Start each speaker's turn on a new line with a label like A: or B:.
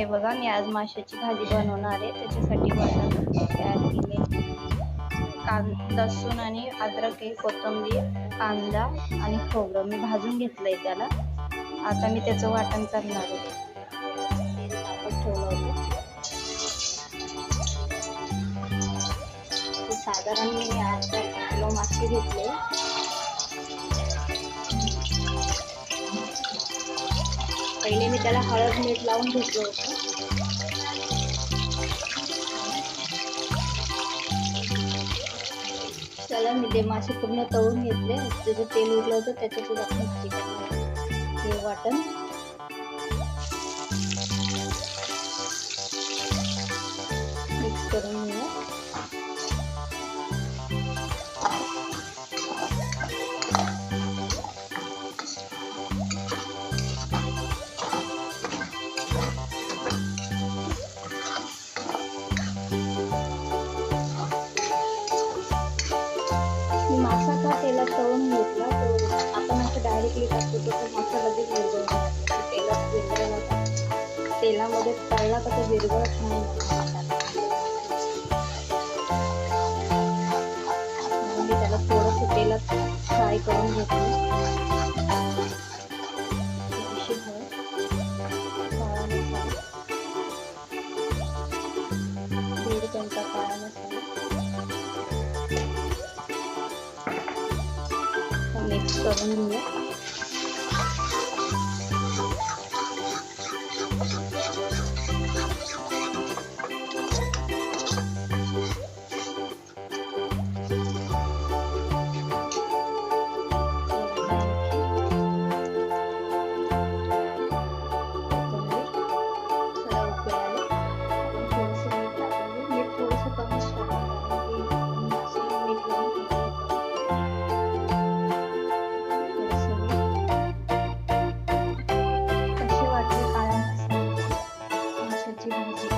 A: हे बघा, मी आज माशाची भाजी बनवणार आहे. त्याच्यासाठी वाटण तयार केले. लसूण आणि अद्रक, कोथिंबीर, कांदा आणि खोबरं मी भाजून घेतलंय त्याला. आता मी त्याचं वाटण करणार आहे. तेल तापत ठेवलं होतं. साधारण मी अर्धा किलो मासे घेतले. पहिले मी त्याला हळद मीठ लावून घेतलं होतं. त्याला मी ते मासे पूर्ण तळून घेतले. त्याचं तेल उरलं होतं, त्याच्यातच आपण भाजी करणार. हे वाटण मिक्स करून घेऊया. मासा का तेलात तळून घेतला, तो आपण असं डायरेक्टली टाकतो तो मासा लगेच विरघळतो. तेलात विरघळला, तेलामध्ये तळला का तो विरघळत नाही. म्हणून मी त्याला थोडंसं तेलात फ्राय करून घेतलं. दीड चमचा काळा मसाला मिक्स करून घेऊया. कशी वाटली काळ्या मसाल्याची भाजी?